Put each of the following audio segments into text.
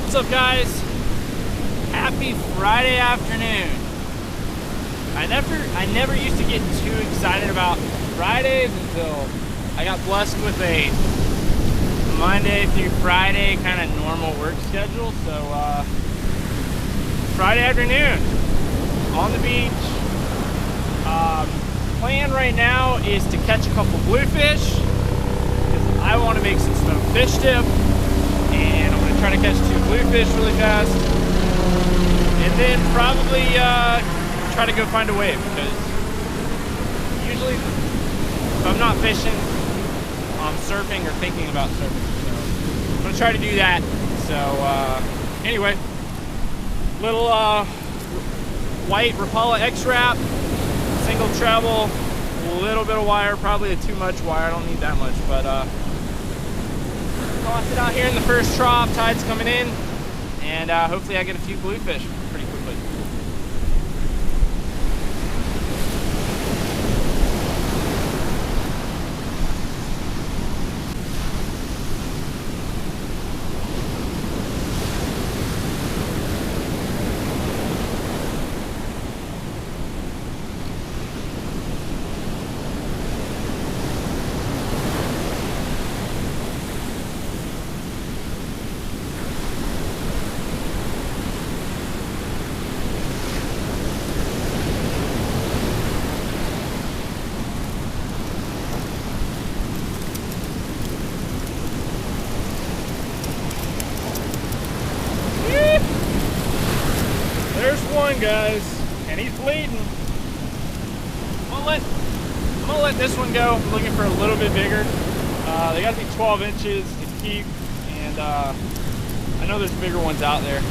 What's up, guys? Happy Friday afternoon. I never used to get too excited about Fridays until I got blessed with a Monday through Friday kind of normal work schedule. So Friday afternoon on the beach. Plan right now is to catch a couple bluefish because I want to make some smoked fish dip, and I'm going to try to catch 2 bluefish really fast, and then probably try to go find a wave, because usually if I'm not fishing, I'm surfing or thinking about surfing. So I'm going to try to do that. So anyway, little white Rapala X-Wrap, single treble, a little bit of wire, probably too much wire, I don't need that much, but toss it out here in the first trough, tide's coming in, and hopefully I get a few bluefish pretty quickly. There's one, guys, and he's bleeding. I'm gonna let this one go. I'm looking for a little bit bigger. They gotta be 12 inches to keep, and I know there's bigger ones out there.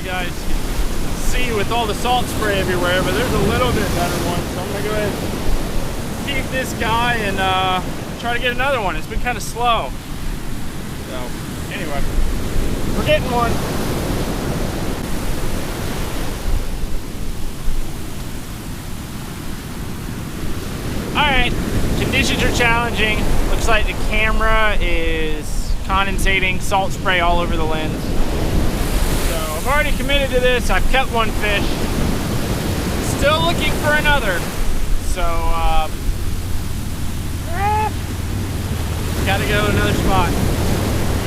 Guys can see with all the salt spray everywhere, but there's a little bit better one, so I'm gonna go ahead and keep this guy and try to get another one. It's been kind of slow, so anyway, we're getting one. Alright, conditions are challenging. Looks like the camera is condensating salt spray all over the lens. I've already committed to this. I've kept one fish. Still looking for another. So, gotta go to another spot.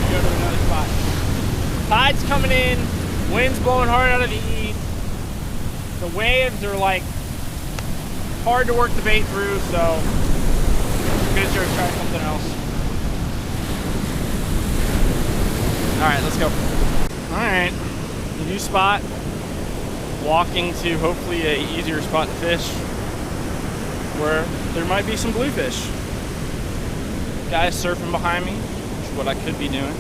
Go to another spot. Tide's coming in. Wind's blowing hard out of the east. The waves are like hard to work the bait through, so I'm gonna try something else. Alright, let's go. Alright. New spot, walking to hopefully a easier spot to fish where there might be some bluefish. Guys surfing behind me, which is what I could be doing,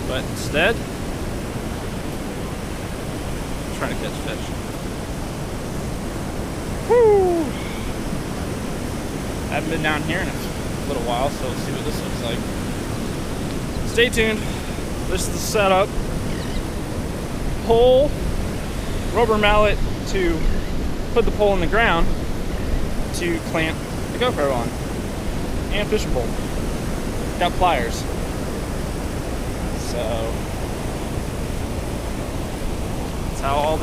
but instead I'm trying to catch fish. Woo! I haven't been down here in a little while, so let's see what this looks like. Stay tuned. This is the setup. Pole, rubber mallet to put the pole in the ground to clamp the GoPro on, and fishing pole. Got pliers. So that's how all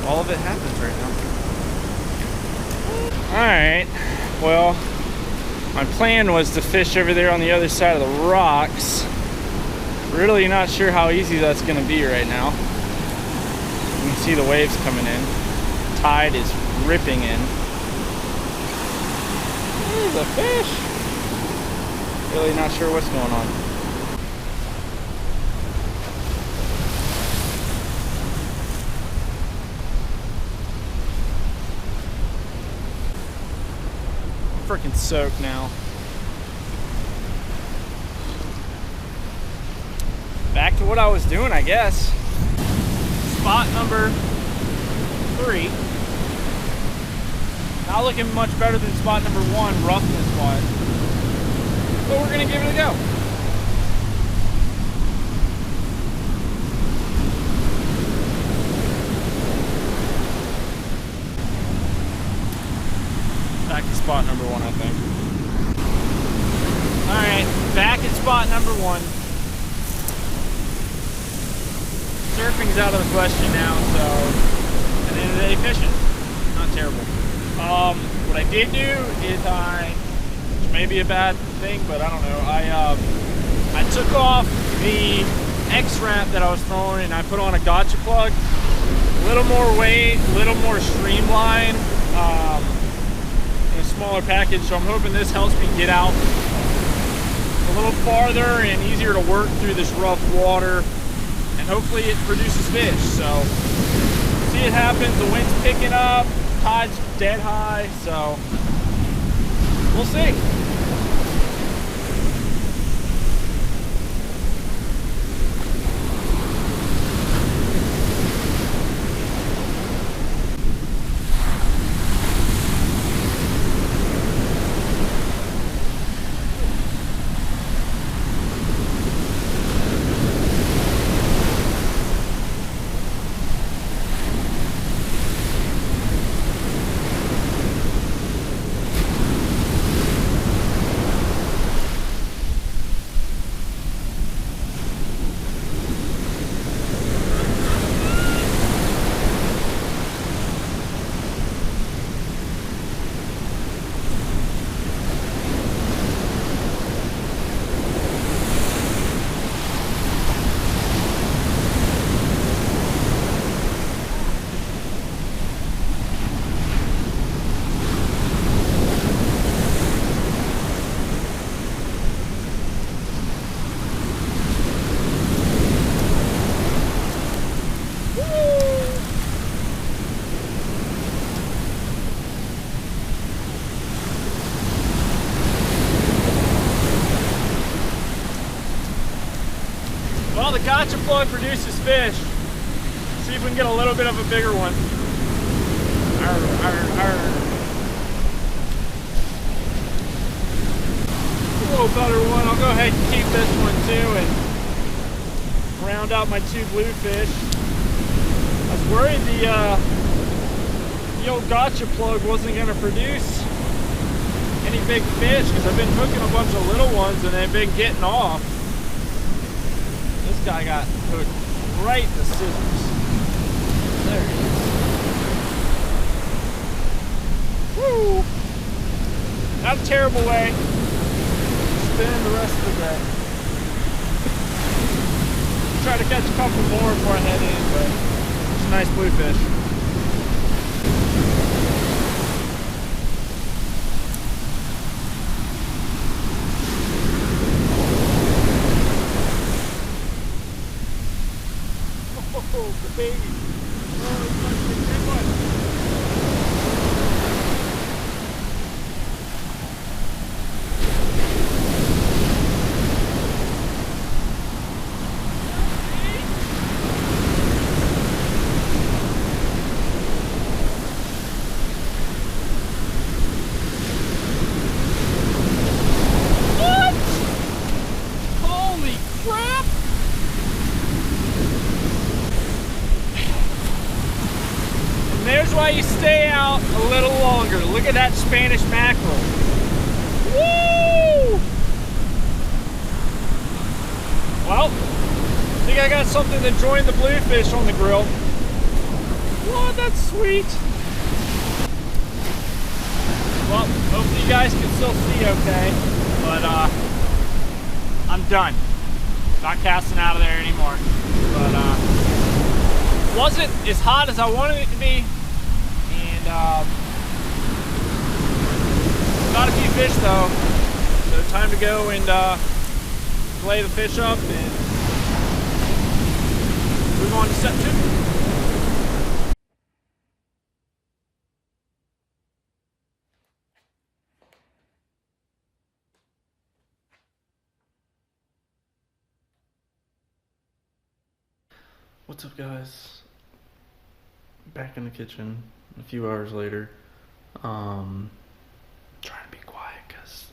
all of it happens right now. All right, well, my plan was to fish over there on the other side of the rocks. Really not sure how easy that's gonna be right now. You can see the waves coming in. Tide is ripping in. There's a fish. Really not sure what's going on. I'm freaking soaked now. Back to what I was doing, I guess. Spot number 3. Not looking much better than spot number 1, roughness-wise. But we're gonna give it a go. Back to spot number 1, I think. All right, back at spot number 1. Surfing's out of the question now, so at the end of the day, fishing. Not terrible. What I did do is which may be a bad thing, but I don't know. I took off the X-wrap that I was throwing and I put on a gotcha plug. A little more weight, a little more streamlined, in a smaller package. So I'm hoping this helps me get out a little farther and easier to work through this rough water. And hopefully it produces fish. So see it happens. The wind's picking up, tide's dead high, so we'll see. Well, the gotcha plug produces fish. See if we can get a little bit of a bigger one. Arr, arr, arr. A little better one. I'll go ahead and keep this one too and round out my 2 bluefish. I was worried the old gotcha plug wasn't going to produce any big fish because I've been hooking a bunch of little ones and they've been getting off. This guy got hooked right in the scissors. There he is. Woo! Not a terrible way. Spin the rest of the day. Try to catch a couple more before I head in, but it's a nice bluefish. Oh, the baby. Oh, it's such a big one. What? Holy crap! There's why you stay out a little longer. Look at that Spanish mackerel. Woo! Well, I think I got something to join the bluefish on the grill. Woo! Oh, that's sweet. Well, hopefully you guys can still see okay, but I'm done. Not casting out of there anymore. But wasn't as hot as I wanted it to be, and got a few fish though. So time to go and fillet the fish up and move on to step 2. What's up, guys? Back in the kitchen a few hours later. Trying to be quiet because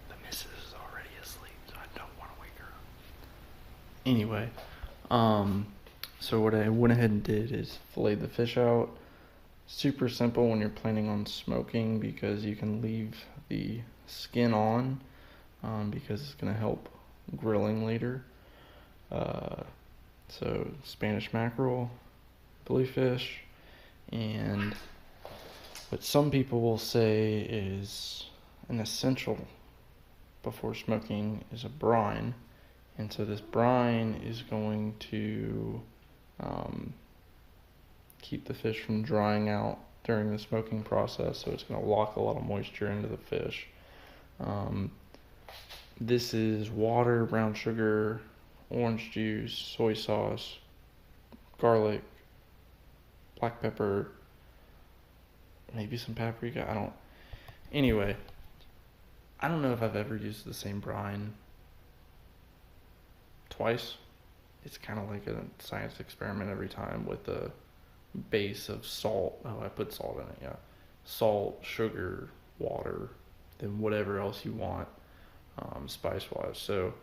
the missus is already asleep, so I don't want to wake her up. Anyway, so what I went ahead and did is fillet the fish out. Super simple when you're planning on smoking because you can leave the skin on because it's going to help grilling later. So Spanish mackerel, bluefish, and what some people will say is an essential before smoking is a brine. And so this brine is going to keep the fish from drying out during the smoking process. So it's going to lock a lot of moisture into the fish. This is water, brown sugar, orange juice, soy sauce, garlic, black pepper, maybe some paprika. Anyway, I don't know if I've ever used the same brine twice. It's kind of like a science experiment every time with the base of salt. Oh, I put salt in it, yeah. Salt, sugar, water, then whatever else you want, spice-wise. So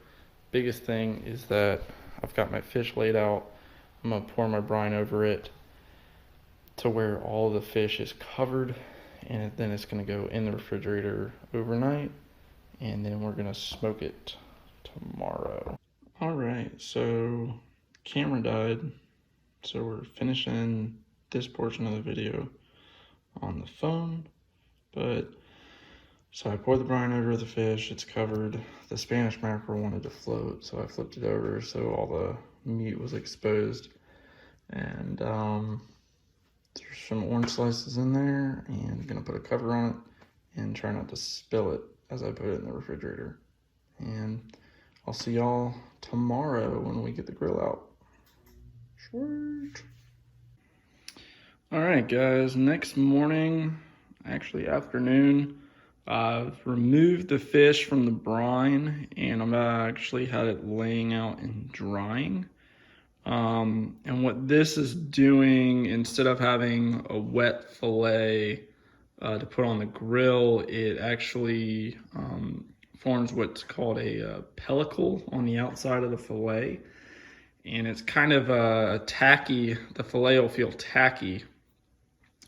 biggest thing is that I've got my fish laid out. I'm going to pour my brine over it to where all the fish is covered, and then it's going to go in the refrigerator overnight, and then we're going to smoke it tomorrow. Alright, so camera died, so we're finishing this portion of the video on the phone, so I poured the brine over the fish, it's covered. The Spanish mackerel wanted to float, so I flipped it over so all the meat was exposed. And there's some orange slices in there, and I'm gonna put a cover on it and try not to spill it as I put it in the refrigerator. And I'll see y'all tomorrow when we get the grill out. Sweet. All right, guys, next morning, actually afternoon, I've removed the fish from the brine, and I've actually had it laying out and drying. And what this is doing, instead of having a wet fillet to put on the grill, it actually forms what's called a pellicle on the outside of the fillet. And it's kind of tacky. The fillet will feel tacky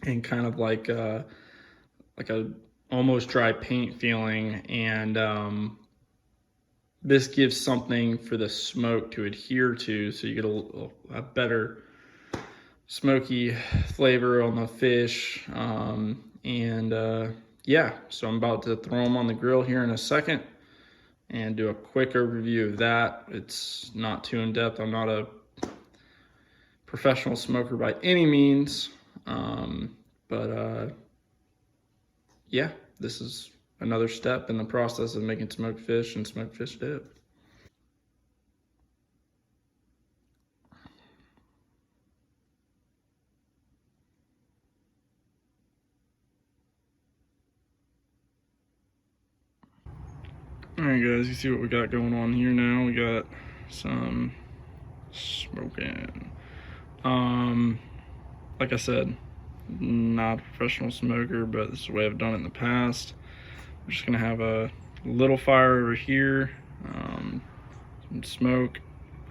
and kind of like a almost dry paint feeling, and this gives something for the smoke to adhere to, so you get a better smoky flavor on the fish. Yeah, so I'm about to throw them on the grill here in a second and do a quick overview of that. It's not too in-depth. I'm not a professional smoker by any means, yeah, this is another step in the process of making smoked fish and smoked fish dip. Alright guys, you see what we got going on here now. We got some smoking. Like I said, not a professional smoker, but this is the way I've done it in the past. We're just gonna have a little fire over here, some smoke.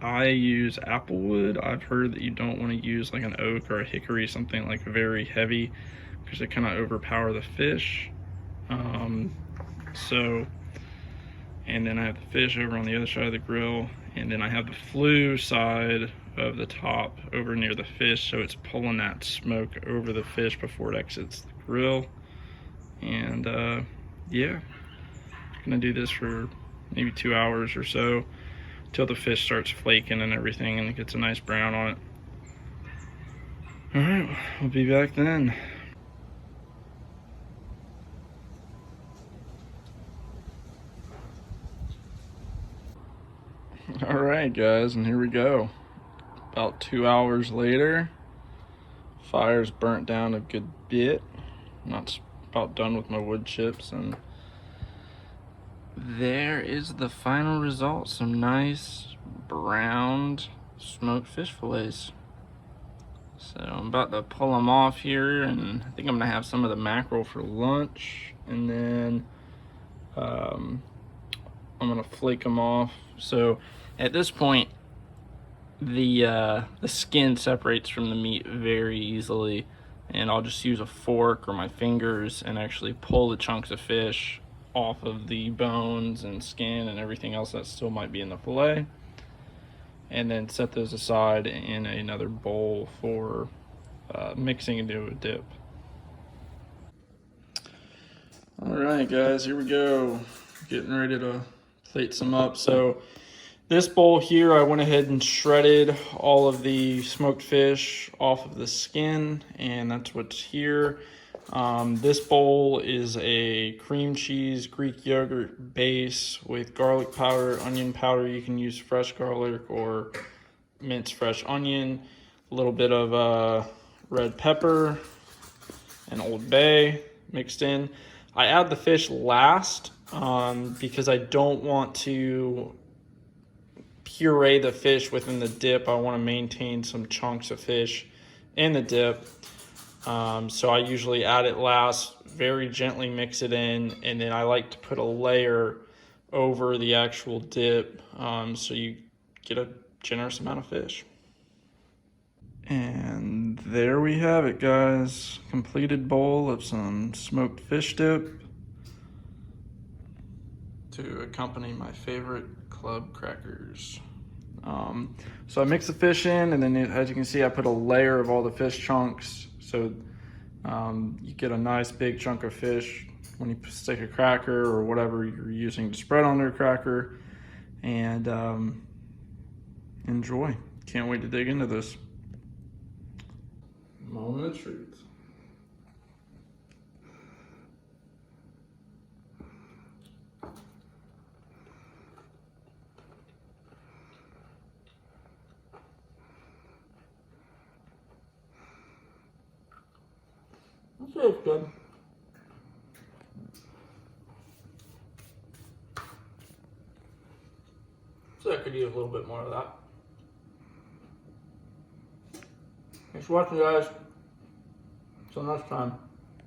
I use applewood. I've heard that you don't want to use like an oak or a hickory, something like very heavy, because it kind of overpower the fish. And then I have the fish over on the other side of the grill, and then I have the flue side of the top over near the fish, so it's pulling that smoke over the fish before it exits the grill. And yeah, gonna do this for maybe 2 hours or so until the fish starts flaking and everything and it gets a nice brown on it. All right, we'll be back then. All right, guys, and here we go. About 2 hours later, fire's burnt down a good bit. I'm about done with my wood chips, and there is the final result. Some nice browned smoked fish fillets. So I'm about to pull them off here, and I think I'm gonna have some of the mackerel for lunch, and then I'm gonna flake them off. So at this point, the skin separates from the meat very easily, and I'll just use a fork or my fingers and actually pull the chunks of fish off of the bones and skin and everything else that still might be in the fillet, and then set those aside in another bowl for mixing into a dip. All right, guys, here we go. Getting ready to plate some up. So this bowl here, I went ahead and shredded all of the smoked fish off of the skin, and that's what's here. This bowl is a cream cheese Greek yogurt base with garlic powder, onion powder. You can use fresh garlic or minced fresh onion, a little bit of red pepper and Old Bay mixed in. I add the fish last because I don't want to puree the fish within the dip. I want to maintain some chunks of fish in the dip. So I usually add it last, very gently mix it in, and then I like to put a layer over the actual dip so you get a generous amount of fish. And there we have it, guys. Completed bowl of some smoked fish dip to accompany my favorite club crackers. So I mix the fish in, and then as you can see, I put a layer of all the fish chunks. So you get a nice big chunk of fish when you stick a cracker or whatever you're using to spread on your cracker. And enjoy. Can't wait to dig into this. Moment of truth. That feels good. So I could use a little bit more of that. Thanks for watching, guys. Till next time.